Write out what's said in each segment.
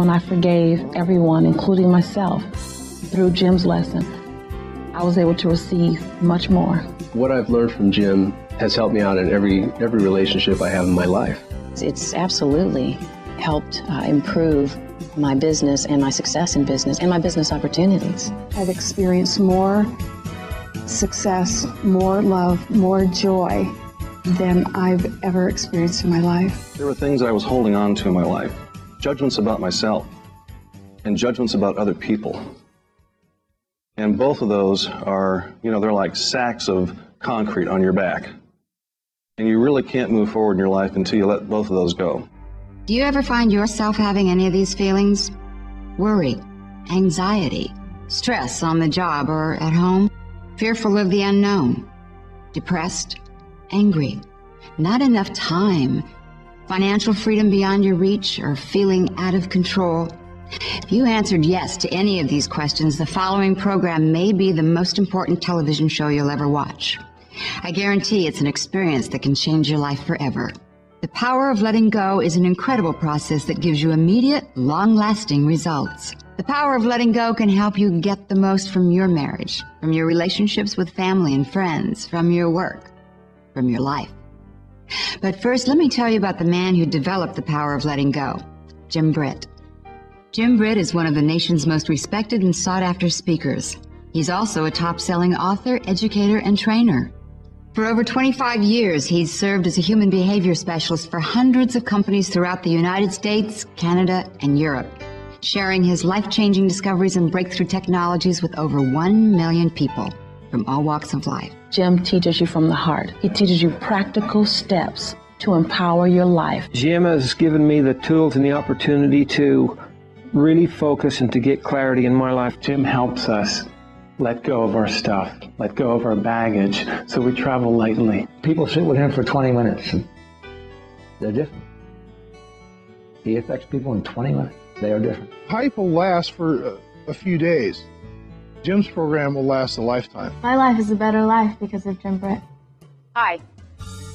when I forgave everyone, including myself, through Jim's lesson, I was able to receive much more. What I've learned from Jim has helped me out in every relationship I have in my life. It's absolutely helped improve my business and my success in business and my business opportunities. I've experienced more success, more love, more joy than I've ever experienced in my life. There were things I was holding on to in my life. Judgments about myself and judgments about other people. And both of those are, they're like sacks of concrete on your back. And you really can't move forward in your life until you let both of those go. Do you ever find yourself having any of these feelings? Worry, anxiety, stress on the job or at home, fearful of the unknown, depressed, angry, not enough time, financial freedom beyond your reach, or feeling out of control? If you answered yes to any of these questions, the following program may be the most important television show you'll ever watch. I guarantee it's an experience that can change your life forever. The Power of Letting Go is an incredible process that gives you immediate, long-lasting results. The Power of Letting Go can help you get the most from your marriage, from your relationships with family and friends, from your work, from your life. But first, let me tell you about the man who developed the Power of Letting Go, Jim Britt. Jim Britt is one of the nation's most respected and sought-after speakers. He's also a top-selling author, educator, and trainer. For over 25 years, he's served as a human behavior specialist for hundreds of companies throughout the United States, Canada, and Europe, sharing his life-changing discoveries and breakthrough technologies with over 1 million people from all walks of life. Jim teaches you from the heart. He teaches you practical steps to empower your life. Jim has given me the tools and the opportunity to really focus and to get clarity in my life. Jim helps us let go of our stuff, let go of our baggage, so we travel lightly. People sit with him for 20 minutes, and they're different. He affects people in 20 minutes. They are different. Hype will last for a few days. Jim's program will last a lifetime. My life is a better life because of Jim Britt. Hi,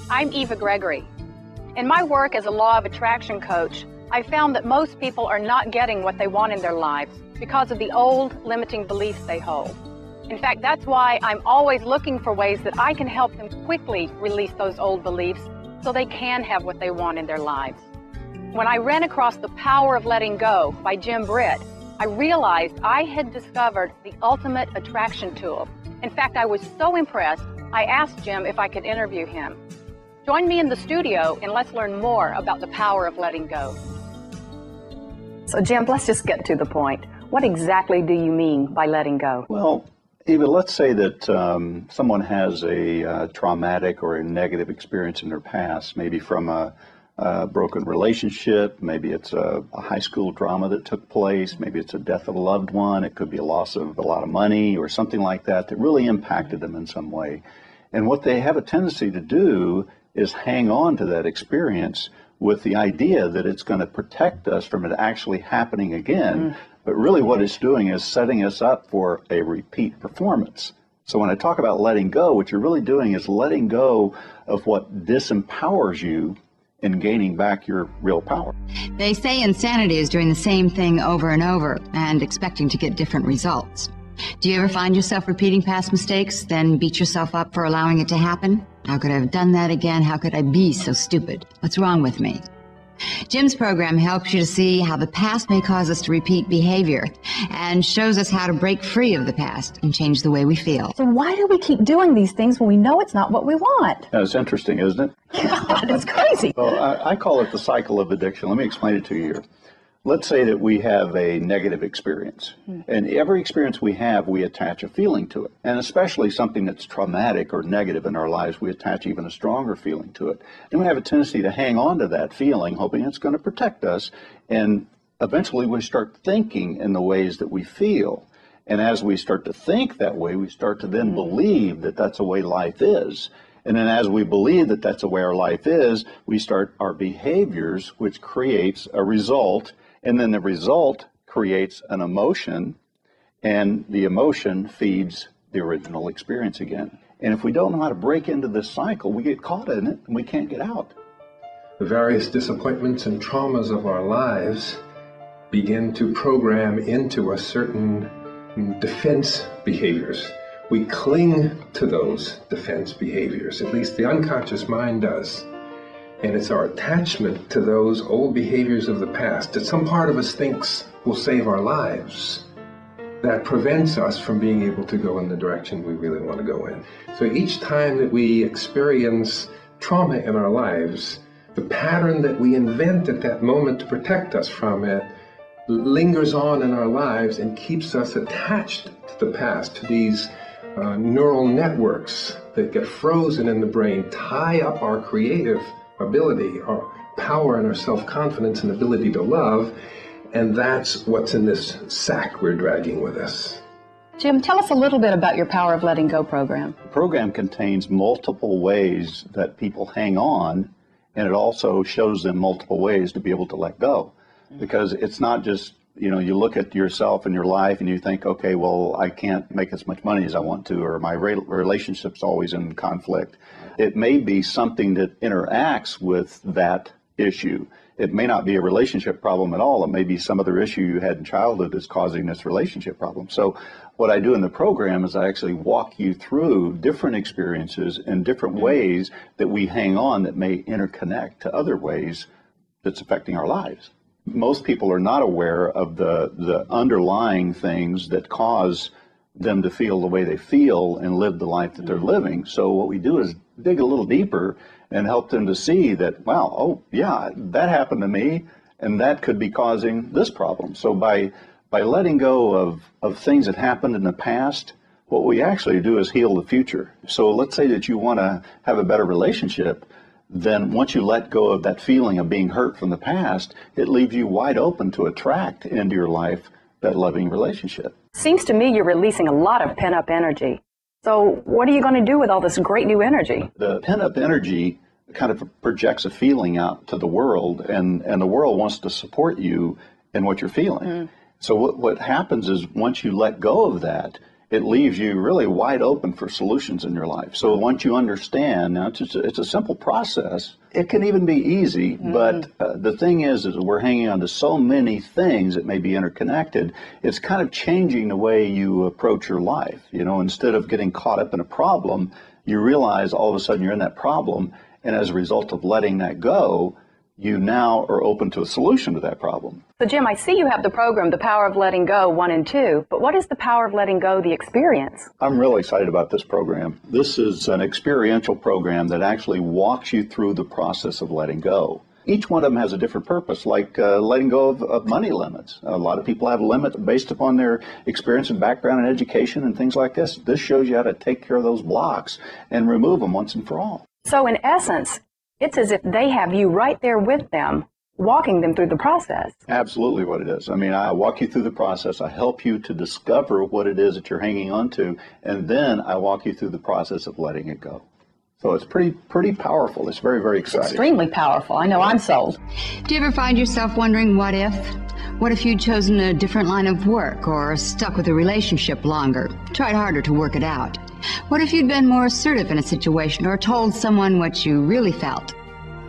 I'm Eva Gregory. In my work as a law of attraction coach, I found that most people are not getting what they want in their lives because of the old limiting beliefs they hold. In fact, that's why I'm always looking for ways that I can help them quickly release those old beliefs so they can have what they want in their lives. When I ran across The Power of Letting Go by Jim Britt, I realized I had discovered the ultimate attraction tool. In fact, I was so impressed, I asked Jim if I could interview him. Join me in the studio and let's learn more about the power of letting go. So Jim, let's just get to the point. What exactly do you mean by letting go? Well, Eva, let's say that someone has a traumatic or a negative experience in their past, maybe from a broken relationship, maybe it's a high school drama that took place, maybe it's a death of a loved one, it could be a loss of a lot of money or something like that that really impacted them in some way. And what they have a tendency to do is hang on to that experience with the idea that it's going to protect us from it actually happening again. But really what it's doing is setting us up for a repeat performance. So when I talk about letting go, what you're really doing is letting go of what disempowers you and gaining back your real power. They say insanity is doing the same thing over and over and expecting to get different results. Do you ever find yourself repeating past mistakes, then beat yourself up for allowing it to happen? How could I have done that again? How could I be so stupid? What's wrong with me? Jim's program helps you to see how the past may cause us to repeat behavior and shows us how to break free of the past and change the way we feel. So why do we keep doing these things when we know it's not what we want? That's interesting, isn't it? God, it's crazy. Well, I call it the cycle of addiction. Let me explain it to you here. Let's say that we have a negative experience, and every experience we have, we attach a feeling to it. And especially something that's traumatic or negative in our lives, we attach even a stronger feeling to it. And we have a tendency to hang on to that feeling, hoping it's going to protect us. And eventually we start thinking in the ways that we feel. And as we start to think that way, we start to then believe that that's the way life is. And then as we believe that that's the way our life is, we start our behaviors, which creates a result. And then the result creates an emotion, and the emotion feeds the original experience again. And if we don't know how to break into this cycle, we get caught in it and we can't get out. The various disappointments and traumas of our lives begin to program into us certain defense behaviors. We cling to those defense behaviors, at least the unconscious mind does. And it's our attachment to those old behaviors of the past that some part of us thinks will save our lives that prevents us from being able to go in the direction we really want to go in. So each time that we experience trauma in our lives, the pattern that we invent at that moment to protect us from it lingers on in our lives and keeps us attached to the past, to these neural networks that get frozen in the brain, tie up our creative ability, our power and our self-confidence and ability to love, and that's what's in this sack we're dragging with us. Jim, tell us a little bit about your Power of Letting Go program. The program contains multiple ways that people hang on, and it also shows them multiple ways to be able to let go. Because it's not just, you know, you look at yourself and your life and you think, okay, well, I can't make as much money as I want to, or my relationship's always in conflict. It may be something that interacts with that issue. It may not be a relationship problem at all. It may be some other issue you had in childhood that's causing this relationship problem. So what I do in the program is I actually walk you through different experiences and different ways that we hang on that may interconnect to other ways that's affecting our lives. Most people are not aware of the underlying things that cause them to feel the way they feel and live the life that they're living. So what we do is dig a little deeper and help them to see that, wow, oh yeah, that happened to me, and that could be causing this problem. So by letting go of things that happened in the past, what we actually do is heal the future. So let's say that you want to have a better relationship, then once you let go of that feeling of being hurt from the past, it leaves you wide open to attract into your life that loving relationship. Seems to me you're releasing a lot of pent-up energy. So what are you going to do with all this great new energy? The pent-up energy kind of projects a feeling out to the world, and the world wants to support you in what you're feeling. So what happens is once you let go of that, it leaves you really wide open for solutions in your life. So once you understand, now it's a simple process. It can even be easy, but the thing is we're hanging on to so many things that may be interconnected. It's kind of changing the way you approach your life. You know, instead of getting caught up in a problem, you realize all of a sudden you're in that problem, and as a result of letting that go, you now are open to a solution to that problem. So Jim, I see you have the program, The Power of Letting Go 1 and 2, but what is The Power of Letting Go, the experience? I'm really excited about this program. This is an experiential program that actually walks you through the process of letting go. Each one of them has a different purpose, like letting go of money limits. A lot of people have limits based upon their experience and background and education and things like this. This shows you how to take care of those blocks and remove them once and for all. So in essence, it's as if they have you right there with them, walking them through the process. Absolutely what it is. I mean, I walk you through the process. I help you to discover what it is that you're hanging on to, and then I walk you through the process of letting it go. So it's pretty powerful. It's very, very exciting. Extremely powerful. I know I'm sold. Do you ever find yourself wondering what if? What if you'd chosen a different line of work or stuck with a relationship longer, tried harder to work it out? What if you'd been more assertive in a situation or told someone what you really felt?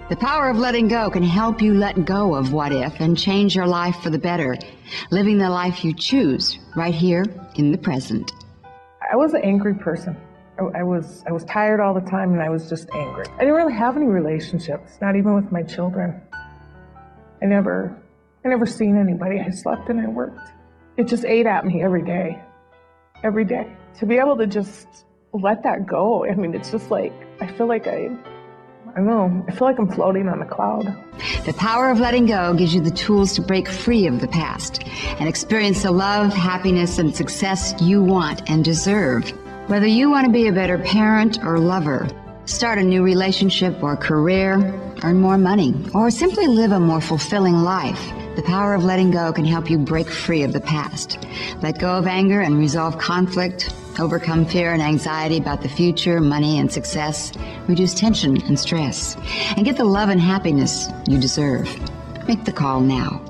The Power of Letting Go can help you let go of what if and change your life for the better, living the life you choose right here in the present. I was an angry person. I was tired all the time, and I was just angry. I didn't really have any relationships, not even with my children. I never seen anybody. I slept and I worked. It just ate at me every day. Every day. To be able to just let that go, I mean, it's just like, I feel like I don't know, I feel like I'm floating on a cloud. The Power of Letting Go gives you the tools to break free of the past and experience the love, happiness, and success you want and deserve. Whether you want to be a better parent or lover, start a new relationship or career, earn more money, or simply live a more fulfilling life, the Power of Letting Go can help you break free of the past. Let go of anger and resolve conflict, overcome fear and anxiety about the future, money and success, reduce tension and stress, and get the love and happiness you deserve. Make the call now.